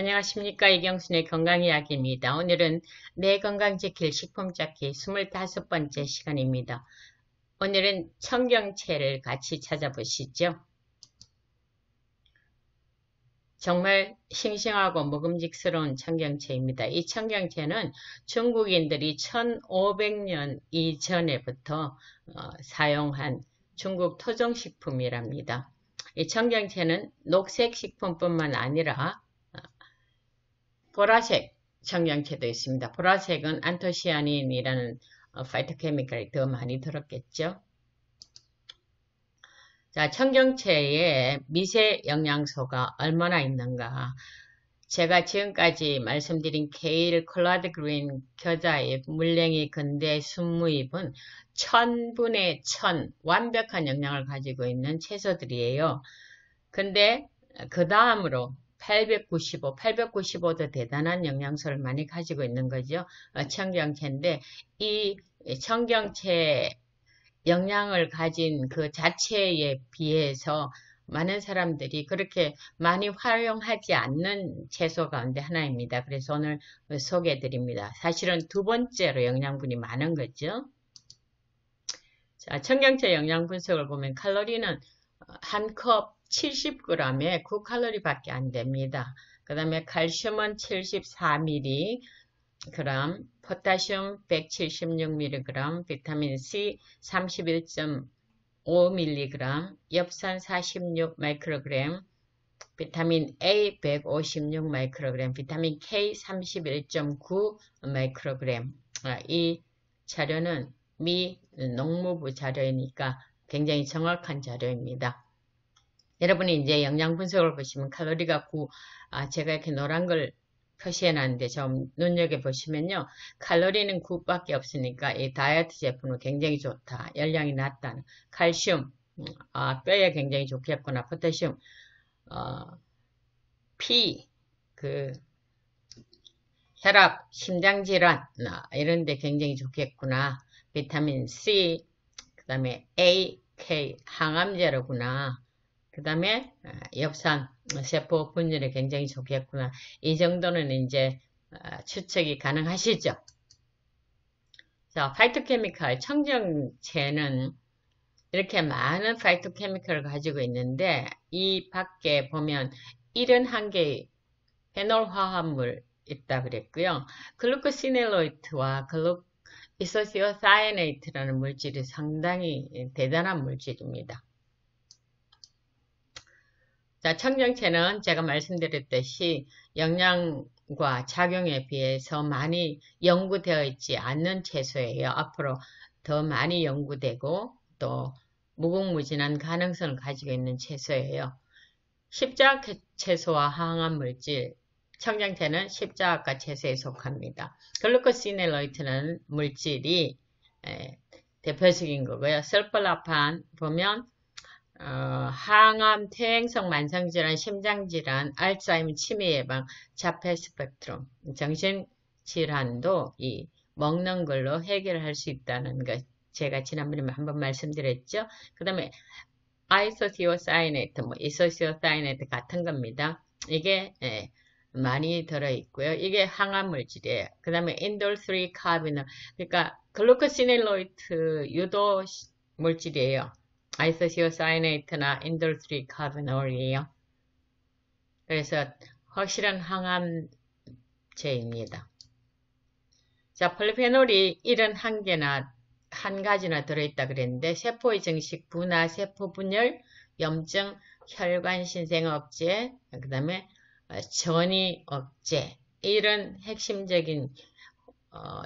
안녕하십니까. 이경순의 건강이야기입니다. 오늘은 내 건강 지킬 식품 찾기 25번째 시간입니다. 오늘은 청경채를 같이 찾아보시죠. 정말 싱싱하고 먹음직스러운 청경채입니다. 이 청경채는 중국인들이 1500년 이전에부터 사용한 중국 토종식품이랍니다. 이 청경채는 녹색 식품뿐만 아니라 보라색 청경채도 있습니다. 보라색은 안토시아닌이라는 파이토케미컬이 더 많이 들었겠죠. 자, 청경채에 미세 영양소가 얼마나 있는가. 제가 지금까지 말씀드린 케일, 콜라드 그린, 겨자잎, 물냉이, 건대, 순무잎은 1000분의 1000 완벽한 영양을 가지고 있는 채소들이에요. 근데 그 다음으로 895도 대단한 영양소를 많이 가지고 있는 거죠. 청경채인데 이 청경채 영양을 가진 그 자체에 비해서 많은 사람들이 그렇게 많이 활용하지 않는 채소 가운데 하나입니다. 그래서 오늘 소개해 드립니다. 사실은 두 번째로 영양분이 많은 거죠. 자, 청경채 영양 분석을 보면 칼로리는 한 컵 70g에 9칼로리밖에 안 됩니다. 그 다음에 칼슘은 74mg, 포타슘 176mg, 비타민 C 31.5mg, 엽산 46μg, 비타민 A 156μg, 비타민 K 31.9μg. 이 자료는 미 농무부 자료이니까 굉장히 정확한 자료입니다. 여러분이 이제 영양 분석을 보시면 칼로리가 9, 제가 이렇게 노란 걸 표시해 놨는데 좀 눈여겨보시면요. 칼로리는 9밖에 없으니까 이 다이어트 제품은 굉장히 좋다. 열량이 낮다. 칼슘, 뼈에 굉장히 좋겠구나. 포타슘, 피, 혈압, 심장질환, 이런 데 굉장히 좋겠구나. 비타민 C, 그 다음에 A, K, 항암제로구나. 그 다음에 엽산, 세포 분열에 굉장히 좋겠구나. 이 정도는 이제 추측이 가능하시죠. 자, 파이토케미컬, 청경채는 이렇게 많은 파이토케미컬을 가지고 있는데 이 밖에 보면 71개의 페놀 화합물 있다 그랬고요. 글루코시넬로이트와 이소시오사이네이트라는 물질이 상당히 대단한 물질입니다. 자, 청경채는 제가 말씀드렸듯이 영양과 작용에 비해서 많이 연구되어 있지 않는 채소예요. 앞으로 더 많이 연구되고 또 무궁무진한 가능성을 가지고 있는 채소예요. 십자가 채소와 항암 물질, 청경채는 십자가 채소에 속합니다. 글루코시넬로이트는 물질이 대표적인 거고요. 설폴라판 보면 항암, 퇴행성 만성질환, 심장질환, 알츠하이머, 치매 예방, 자폐 스펙트럼, 정신질환도 이 먹는 걸로 해결할 수 있다는 것 제가 지난번에 한번 말씀드렸죠. 그 다음에 아이소시오사이네이트, 이소시오사이네이트 같은 겁니다. 이게 많이 들어있고요. 이게 항암 물질이에요. 그 다음에 인돌3 카비놀, 그러니까 글루코시넬로이트 유도 물질이에요. 아이소시오사이네이트나 인돌3 카비놀이에요. 그래서 확실한 항암제입니다. 자, 폴리페놀이 71개나 한 가지나 들어있다 그랬는데 세포의 증식, 분화, 세포 분열, 염증, 혈관 신생 억제, 그 다음에 전이 억제, 이런 핵심적인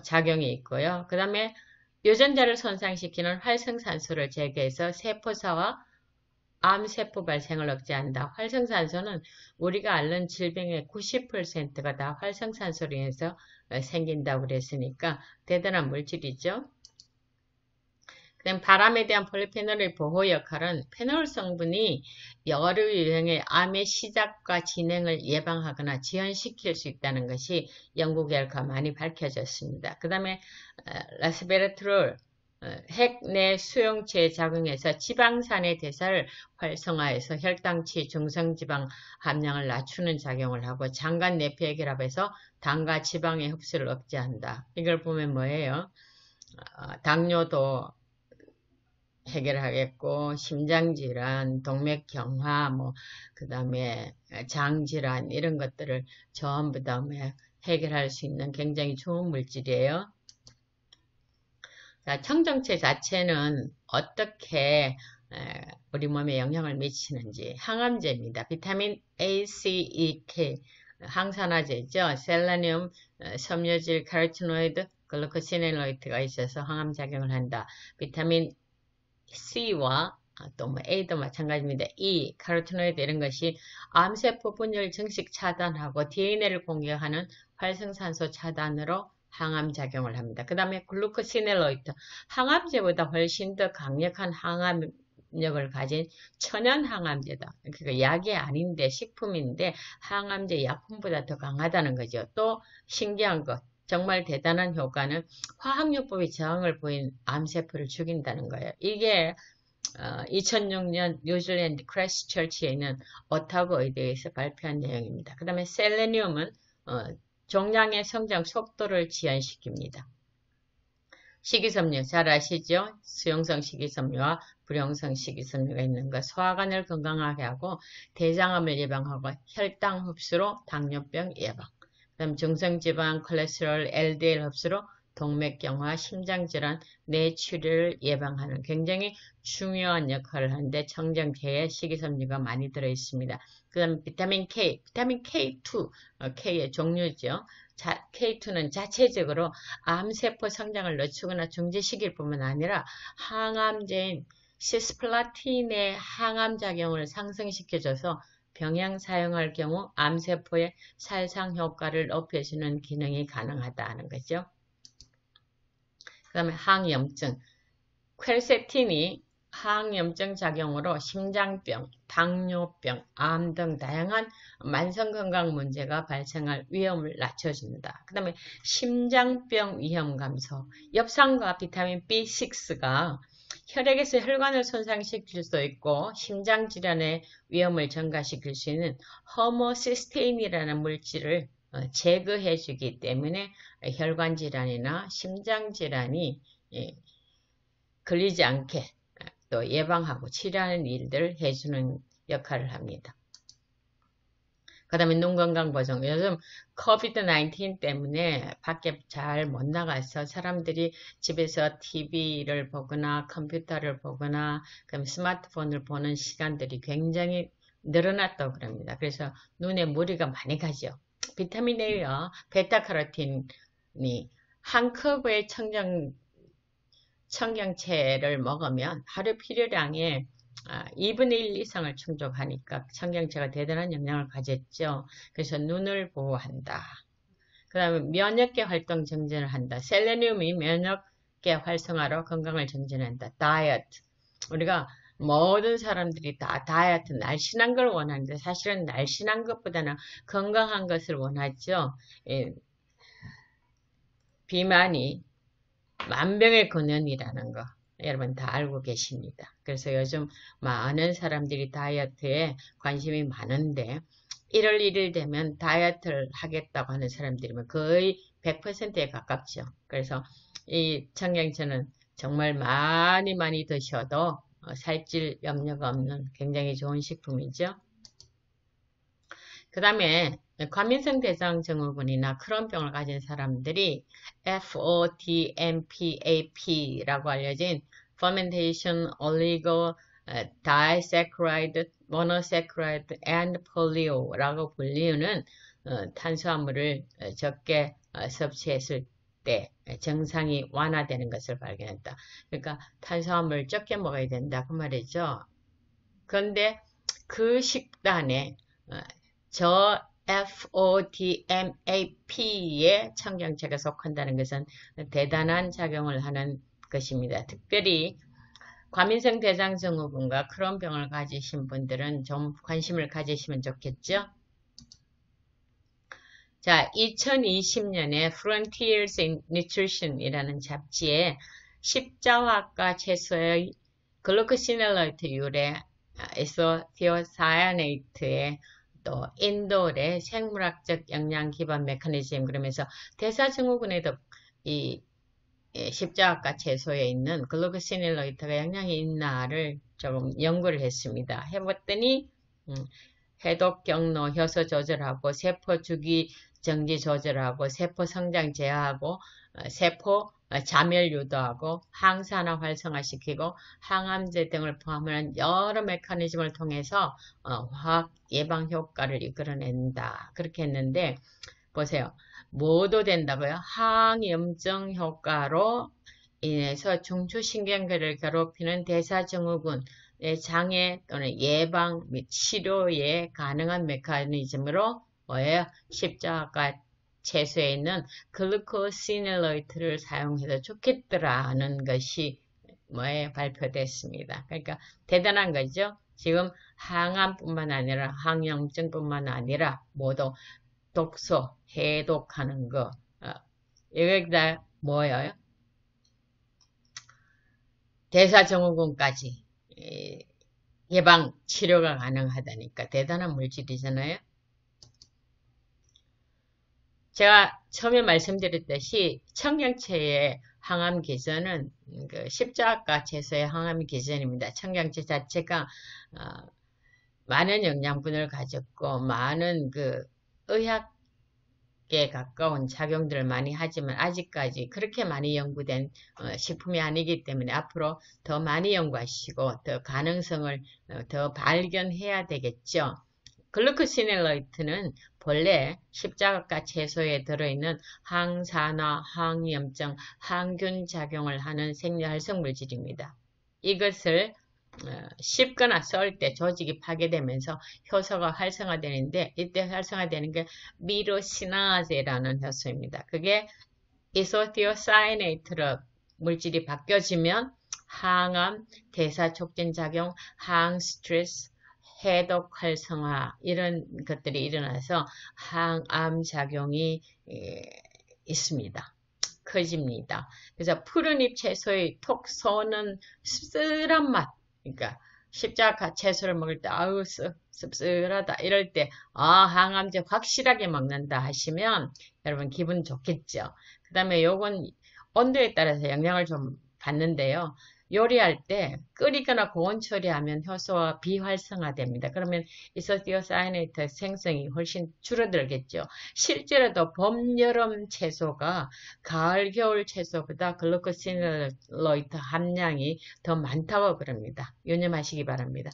작용이 있고요. 그 다음에 유전자를 손상시키는 활성산소를 제거해서 세포사와 암세포 발생을 억제한다. 활성산소는 우리가 앓는 질병의 90%가 다 활성산소로 인해서 생긴다고 그랬으니까 대단한 물질이죠. 그 다음 바람에 대한 폴리페놀의 보호 역할은 페놀 성분이 여러 유형의 암의 시작과 진행을 예방하거나 지연시킬 수 있다는 것이 연구 결과 많이 밝혀졌습니다. 그 다음에 라스베라트롤, 핵내 수용체에 작용해서 지방산의 대사를 활성화해서 혈당치, 중성지방 함량을 낮추는 작용을 하고 장간 내피에 결합해서 당과 지방의 흡수를 억제한다. 이걸 보면 뭐예요? 당뇨도 해결하겠고, 심장질환, 동맥경화, 그 다음에 장질환, 이런 것들을 전부 다 해결할 수 있는 굉장히 좋은 물질이에요. 자, 청정체 자체는 어떻게 우리 몸에 영향을 미치는지. 항암제입니다. 비타민 A, C, E, K, 항산화제죠. 셀레늄, 섬유질, 카로티노이드, 글루코시네노이드가 있어서 항암작용을 한다. 비타민 C와 또 A도 마찬가지입니다. E, 카로티노이드 이런 것이 암세포 분열 증식 차단하고 DNA를 공격하는 활성산소 차단으로 항암작용을 합니다. 그 다음에 글루코시넬로이드, 항암제보다 훨씬 더 강력한 항암력을 가진 천연 항암제다. 그러니까 약이 아닌데 식품인데 항암제 약품보다 더 강하다는 거죠. 또 신기한 것, 정말 대단한 효과는 화학요법이 저항을 보인 암세포를 죽인다는 거예요. 이게 2006년 뉴질랜드 크라이스트처치에 있는 오타고 의대에서 발표한 내용입니다. 그 다음에 셀레늄은 종양의 성장 속도를 지연시킵니다. 식이섬유 잘 아시죠? 수용성 식이섬유와 불용성 식이섬유가 있는 것. 소화관을 건강하게 하고 대장암을 예방하고 혈당 흡수로 당뇨병 예방. 그다음 중성지방, 콜레스테롤, LDL 흡수로 동맥경화, 심장질환, 뇌출혈을 예방하는 굉장히 중요한 역할을 하는데 청정체에 식이섬유가 많이 들어있습니다. 그 다음 비타민 K, 비타민 K2, K의 종류죠. K2는 자체적으로 암세포 성장을 늦추거나 중지시킬 뿐만 아니라 항암제인 시스플라틴의 항암작용을 상승시켜줘서 병양 사용할 경우 암세포의 살상 효과를 높여주는 기능이 가능하다는 거죠. 그 다음에 항염증. 퀘르세틴이 항염증 작용으로 심장병, 당뇨병, 암 등 다양한 만성건강 문제가 발생할 위험을 낮춰준다. 그 다음에 심장병 위험 감소. 엽산과 비타민 B6가 혈액에서 혈관을 손상시킬 수도 있고 심장질환의 위험을 증가시킬 수 있는 호모시스테인이라는 물질을 제거해주기 때문에 혈관질환이나 심장질환이 걸리지 않게 또 예방하고 치료하는 일들을 해주는 역할을 합니다. 그 다음에 눈 건강 보정. 요즘 코비드-19 때문에 밖에 잘 못 나가서 사람들이 집에서 TV를 보거나 컴퓨터를 보거나 그다음에 스마트폰을 보는 시간들이 굉장히 늘어났다고 그럽니다. 그래서 눈에 무리가 많이 가죠. 비타민 A와 베타카로틴이 한 컵의 청경채를 먹으면 하루 필요량의 2분의 1 이상을 충족하니까 청경채가 대단한 영향을 가졌죠. 그래서 눈을 보호한다. 그 다음에 면역계 활동 증진을 한다. 셀레늄이 면역계 활성화로 건강을 증진한다. 다이어트. 우리가 모든 사람들이 다 다이어트, 날씬한 걸 원하는데 사실은 날씬한 것보다는 건강한 것을 원하죠. 비만이 만병의 근원이라는 거 여러분 다 알고 계십니다. 그래서 요즘 많은 사람들이 다이어트에 관심이 많은데 1월 1일 되면 다이어트를 하겠다고 하는 사람들이면 거의 100%에 가깝죠. 그래서 이 청경채는 정말 많이 드셔도 살찔 염려가 없는 굉장히 좋은 식품이죠. 그 다음에 과민성 대장 증후군이나 크론병을 가진 사람들이 FODMPAP라고 알려진 Fermentation Oligo Disaccharide Monosaccharide and Polyo라고 불리우는 탄수화물을 적게 섭취했을 때 증상이 완화되는 것을 발견했다. 그러니까 탄수화물 적게 먹어야 된다 그 말이죠. 그런데 그 식단에 저 FODMAP에 청경채가 속한다는 것은 대단한 작용을 하는 것입니다. 특별히 과민성 대장증후군과 크론병을 가지신 분들은 좀 관심을 가지시면 좋겠죠. 자, 2020년에 Frontiers in Nutrition이라는 잡지에 십자화과 채소의 글루코시넬로이드 유래 이소티오사야네이트의 또 인돌의 생물학적 영양 기반 메커니즘 그러면서 대사증후군에도 이 십자화과 채소에 있는 글루코시넬로이드가 영향이 있나를 조금 연구를 했습니다. 해봤더니 해독 경로 효소 조절하고 세포 주기 정지 조절하고 세포 성장 제어하고 세포 자멸 유도하고 항산화 활성화시키고 항암제 등을 포함하는 여러 메커니즘을 통해서 화학 예방 효과를 이끌어낸다. 그렇게 했는데 보세요. 뭐도 된다고요? 항염증 효과로 인해서 중추신경계를 괴롭히는 대사증후군 장애 또는 예방 및 치료에 가능한 메커니즘으로 뭐예요? 십자가 채소에 있는 글루코시넬로이드를 사용해도 좋겠더라는 것이 뭐에 발표됐습니다. 그러니까 대단한 거죠. 지금 항암뿐만 아니라 항염증뿐만 아니라 모두 독소, 해독하는 거 여기다 뭐예요? 대사증후군까지 예방 치료가 가능하다니까 대단한 물질이잖아요. 제가 처음에 말씀드렸듯이 청경채의 항암 기전은 그 십자가 채소의 항암 기전입니다. 청경채 자체가 많은 영양분을 가졌고 많은 그 의학에 가까운 작용들을 많이 하지만 아직까지 그렇게 많이 연구된 식품이 아니기 때문에 앞으로 더 많이 연구하시고 더 가능성을 더 발견해야 되겠죠. 글루코시넬로이드는 본래 십자가 채소에 들어있는 항산화, 항염증, 항균 작용을 하는 생리활성 물질입니다. 이것을 씹거나 썰 때 조직이 파괴되면서 효소가 활성화되는데 이때 활성화되는 게 미로시나제라는 효소입니다. 그게 이소티오사이네이트로 물질이 바뀌어지면 항암, 대사촉진작용, 항스트레스, 해독 활성화 이런 것들이 일어나서 항암 작용이 있습니다. 커집니다. 그래서 푸른 잎 채소의 톡 쏘는 씁쓸한 맛, 그러니까 십자가 채소를 먹을 때 아우 씁쓸하다 이럴 때 항암제 확실하게 먹는다 하시면 여러분 기분 좋겠죠. 그 다음에 요건 온도에 따라서 영향을 좀 받는데요. 요리할 때 끓이거나 고온 처리하면 효소가 비활성화됩니다. 그러면 이소티오사이네이트 생성이 훨씬 줄어들겠죠. 실제로도 봄, 여름 채소가 가을, 겨울 채소보다 글루코시넬로이드 함량이 더 많다고 그럽니다. 유념하시기 바랍니다.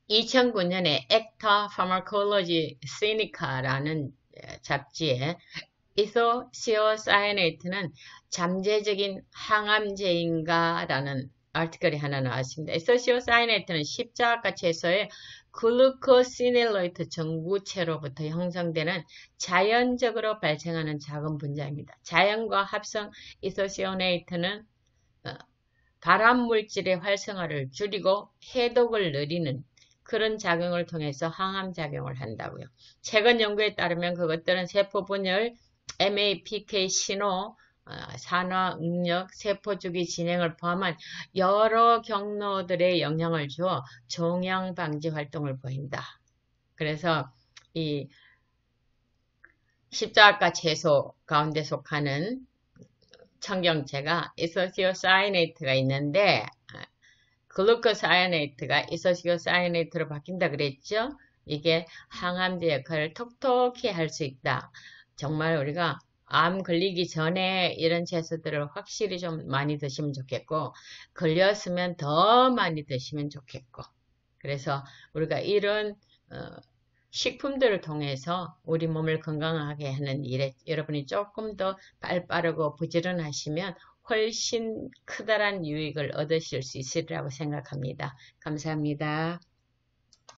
2009년에 액타 파마콜로지 시니카라는 잡지에 이소시오사이네이트는 잠재적인 항암제인가 라는 아티클이 하나 나왔습니다. 이소시오사이네이트는 십자가 채소의 글루코시넬로이드 전구체로부터 형성되는 자연적으로 발생하는 작은 분자입니다. 자연과 합성 이소시오네이트는 발암물질의 활성화를 줄이고 해독을 늘리는 그런 작용을 통해서 항암작용을 한다고요. 최근 연구에 따르면 그것들은 세포 분열, MAPK 신호, 산화 응력, 세포주기 진행을 포함한 여러 경로들에 영향을 주어 종양 방지 활동을 보인다. 그래서 이 십자가 채소 가운데 속하는 청경채가 이소시오사이네이트가 있는데 글루코사이네이트가 이소시오사이네이트로 바뀐다 그랬죠? 이게 항암제 역할을 톡톡히 할 수 있다. 정말 우리가 암 걸리기 전에 이런 채소들을 확실히 좀 많이 드시면 좋겠고 걸렸으면 더 많이 드시면 좋겠고 그래서 우리가 이런 식품들을 통해서 우리 몸을 건강하게 하는 일에 여러분이 조금 더 빠르고 부지런하시면 훨씬 크다란 유익을 얻으실 수 있으리라고 생각합니다. 감사합니다.